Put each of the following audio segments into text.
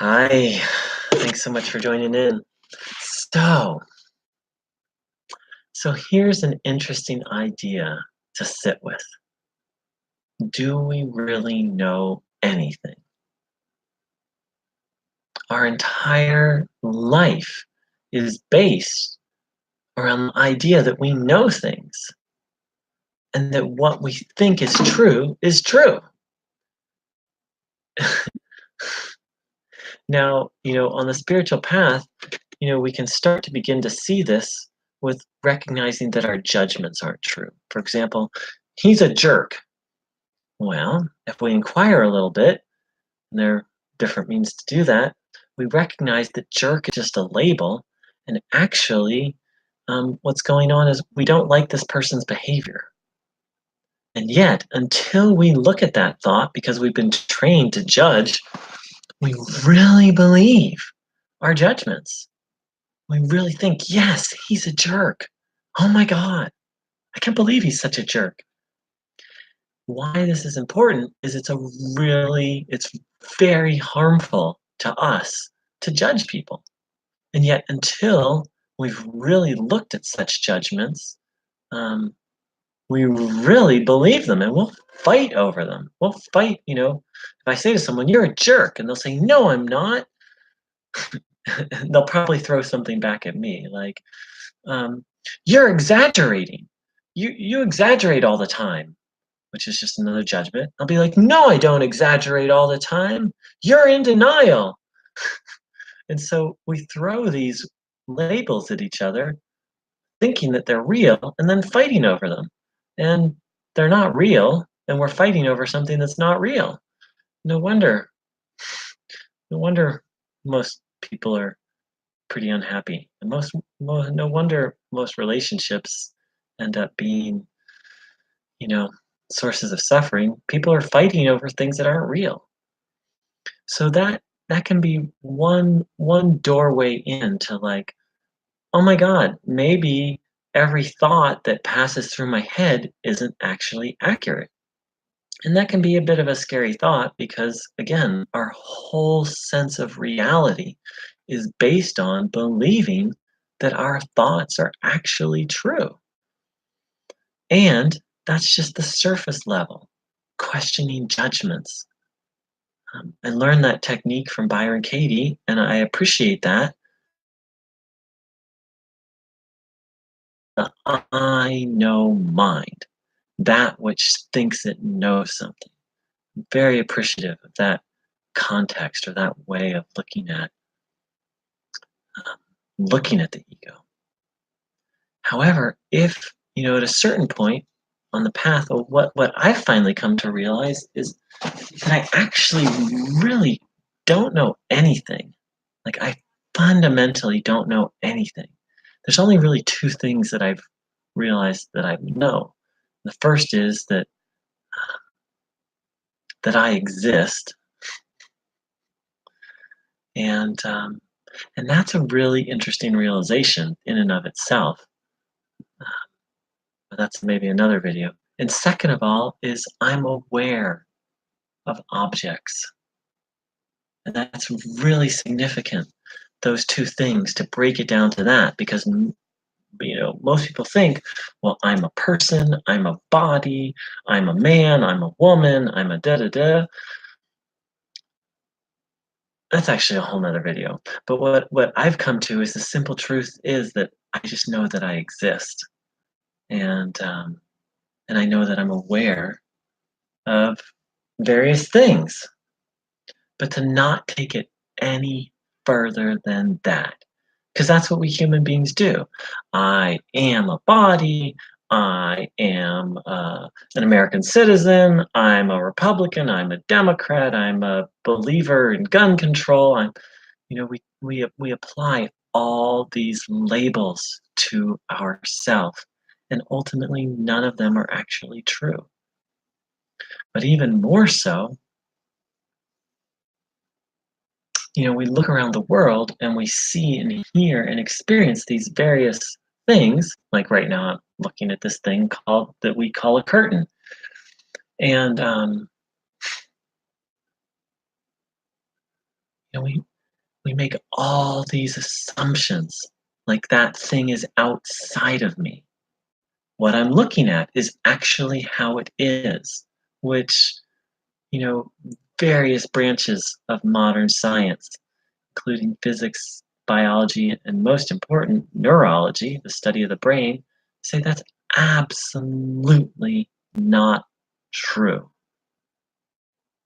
Hi, thanks so much for joining in. So, so here's an interesting idea to sit with. Do we really know anything? Our entire life is based around the idea that we know things and that what we think is true is true. Now, on the spiritual path, we can start to begin to see this with recognizing that our judgments aren't true. For example, he's a jerk. Well, if we inquire a little bit, and there are different means to do that, we recognize that jerk is just a label, and actually, what's going on is we don't like this person's behavior. And yet, until we look at that thought, because we've been trained to judge, we really believe our judgments. We really think, yes, he's a jerk. Oh my God, I can't believe he's such a jerk. Why this is important is it's very harmful to us to judge people. And yet, until we've really looked at such judgments, um, we really believe them and we'll fight over them. We'll fight, if I say to someone, you're a jerk, and they'll say, no, I'm not, they'll probably throw something back at me like, um, you're exaggerating. You exaggerate all the time, which is just another judgment. I'll be like, no, I don't exaggerate all the time. You're in denial. And so we throw these labels at each other, thinking that they're real, and then fighting over them. And they're not real, and we're fighting over something that's not real. No wonder, no wonder most people are pretty unhappy. And no wonder most relationships end up being, you know, sources of suffering. People are fighting over things that aren't real. So that can be one doorway into like, oh my God, maybe every thought that passes through my head isn't actually accurate. And that can be a bit of a scary thought because, again, our whole sense of reality is based on believing that our thoughts are actually true. And that's just the surface level, questioning judgments. I learned that technique from Byron Katie, and I appreciate that. The I know mind, that which thinks it knows something. Very appreciative of that context or that way of um, looking at the ego. However, if at a certain point on the path, of what I've finally come to realize is that I actually really don't know anything. Like I fundamentally don't know anything. There's only really two things that I've realized that I know. The first is that I exist, and that's a really interesting realization in and of itself. But that's maybe another video. And second of all, is I'm aware of objects, and that's really significant. Those two things to break it down to that, because most people think, well, I'm a person, I'm a body, I'm a man, I'm a woman, I'm a da da da. That's actually a whole nother video. But what I've come to is the simple truth is that I just know that I exist, and I know that I'm aware of various things, but to not take it any further than that. Because that's what we human beings do. I am a body. I am an American citizen. I'm a Republican. I'm a Democrat. I'm a believer in gun control. We apply all these labels to ourself, and ultimately none of them are actually true. But even more so, we look around the world and we see and hear and experience these various things. Like right now, I'm looking at this thing called that we call a curtain, and And we make all these assumptions like that thing is outside of me. What I'm looking at is actually how it is, which, you know, various branches of modern science, including physics, biology, and most important, neurology, the study of the brain, say that's absolutely not true.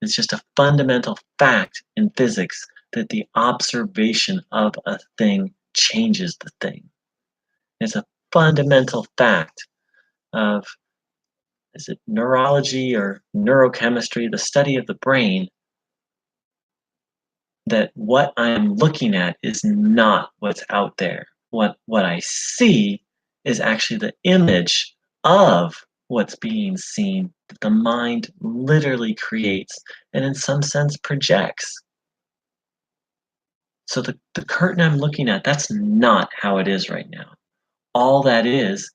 It's just a fundamental fact in physics that the observation of a thing changes the thing. It's a fundamental fact of, is it neurology or neurochemistry, the study of the brain, that what I'm looking at is not what's out there. What I see is actually the image of what's being seen that the mind literally creates and in some sense projects. So the curtain I'm looking at, that's not how it is right now. All that is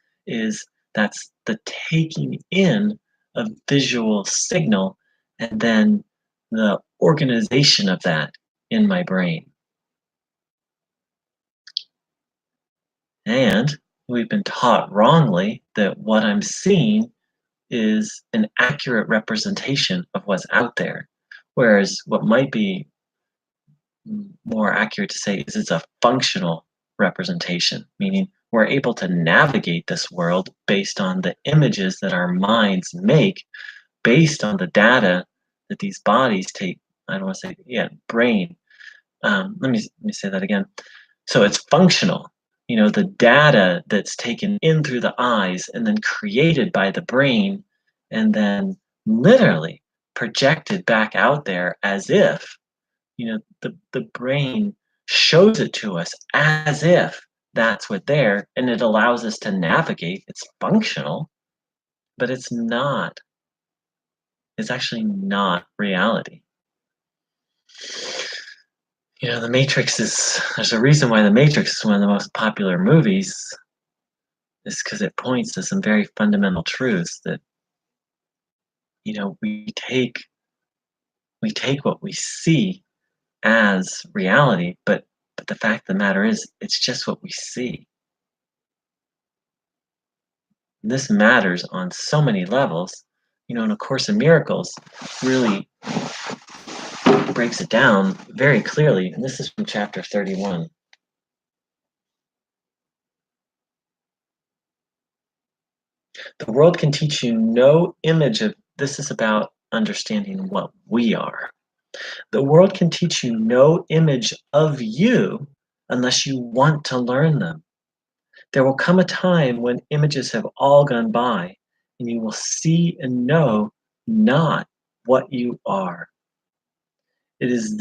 that's the taking in of visual signal and then the organization of that in my brain. And we've been taught wrongly that what I'm seeing is an accurate representation of what's out there. Whereas what might be more accurate to say is it's a functional representation, meaning we're able to navigate this world based on the images that our minds make, based on the data that these bodies take. I don't want to say, yeah, brain. Let me say that again. So it's functional. The data that's taken in through the eyes and then created by the brain and then literally projected back out there as if the brain shows it to us as if that's what there, and it allows us to navigate. It's functional, but it's not. It's actually not reality. The Matrix there's a reason why The Matrix is one of the most popular movies, is because it points to some very fundamental truths that, we take what we see as reality, but the fact of the matter is, it's just what we see. And this matters on so many levels. In A Course in Miracles really breaks it down very clearly. And this is from chapter 31. The world can teach you no image of, this is about understanding what we are. The world can teach you no image of you unless you want to learn them. There will come a time when images have all gone by, and you will see and know not what you are. It is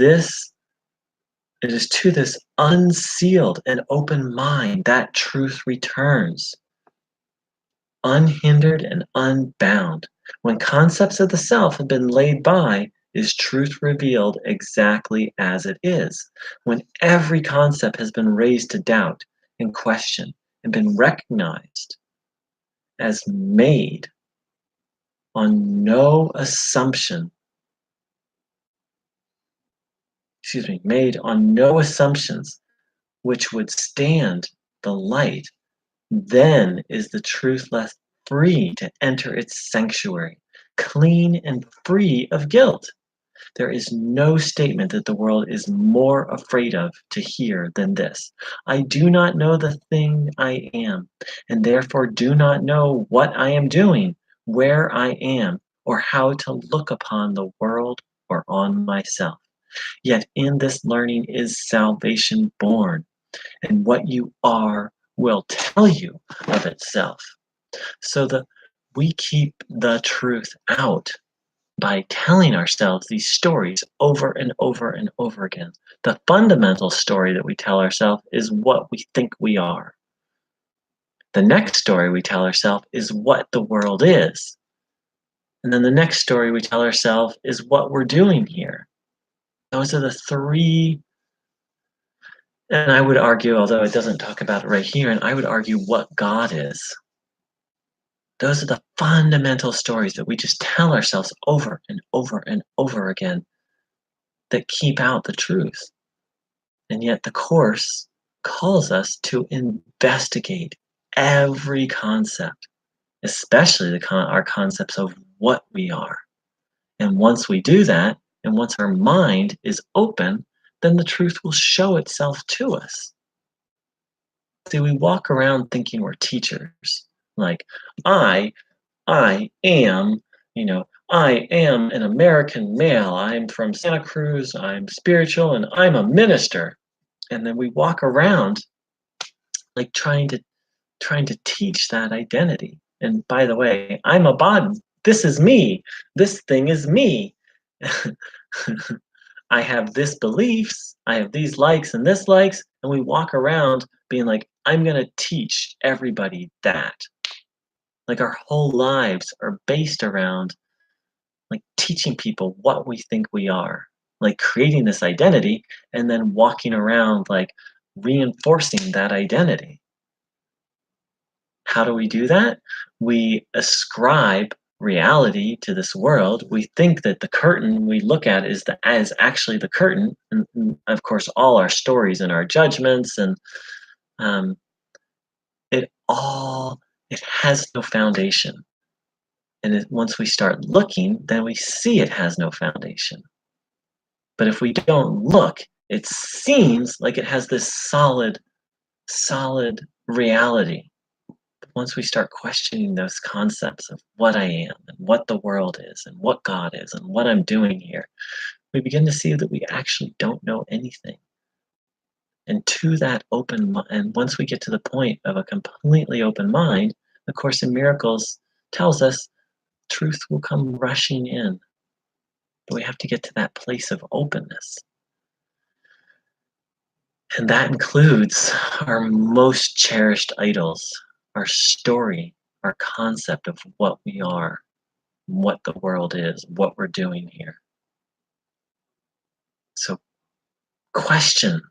to this unsealed and open mind that truth returns, unhindered and unbound. When concepts of the self have been laid by, is truth revealed exactly as it is. When every concept has been raised to doubt and question and been recognized as made on no assumption, made on no assumptions which would stand the light, then is the truth left free to enter its sanctuary, clean and free of guilt. There is no statement that the world is more afraid of to hear than this: I do not know the thing I am, and therefore do not know what I am doing, where I am, or how to look upon the world or on myself. Yet in this learning is salvation born, and what you are will tell you of itself. So we keep the truth out by telling ourselves these stories over and over and over again. The fundamental story that we tell ourselves is what we think we are. The next story we tell ourselves is what the world is. And then the next story we tell ourselves is what we're doing here. Those are the three. And I would argue, although it doesn't talk about it right here, and I would argue what God is. Those are the fundamental stories that we just tell ourselves over and over and over again that keep out the truth. And yet the Course calls us to investigate every concept, especially our concepts of what we are. And once we do that, and once our mind is open, then the truth will show itself to us. See, we walk around thinking we're teachers. Like, I, I am, I am an American male. I'm from Santa Cruz. I'm spiritual and I'm a minister. And then we walk around like trying to teach that identity. And by the way, I'm a body. This is me. This thing is me. I have this beliefs, I have these likes and this likes, and we walk around being like, I'm going to teach everybody that. Like our whole lives are based around like teaching people what we think we are, like creating this identity and then walking around like reinforcing that identity. How do we do that? We ascribe reality to this world. We think that the curtain we look at is actually the curtain, and of course, all our stories and our judgments, and um, it all it has no foundation. And once we start looking, then we see it has no foundation. But if we don't look, it seems like it has this solid reality. Once we start questioning those concepts of what I am and what the world is and what God is and what I'm doing here, we begin to see that we actually don't know anything. And to that and once we get to the point of a completely open mind, the Course in Miracles tells us truth will come rushing in. But we have to get to that place of openness. And that includes our most cherished idols, our story, our concept of what we are, what the world is, what we're doing here. So question,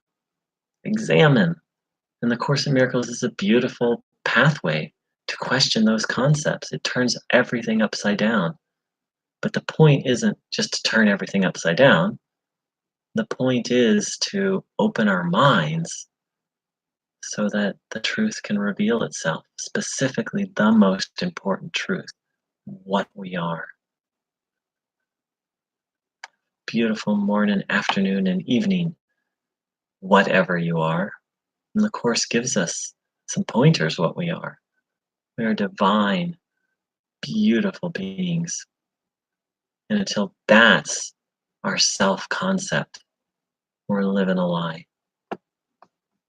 examine. And the Course in Miracles is a beautiful pathway to question those concepts. It turns everything upside down. But the point isn't just to turn everything upside down. The point is to open our minds so that the truth can reveal itself, specifically the most important truth, what we are. Beautiful morning, afternoon, and evening, whatever you are. And the Course gives us some pointers what we are. We are divine, beautiful beings. And until that's our self concept, we're living a lie.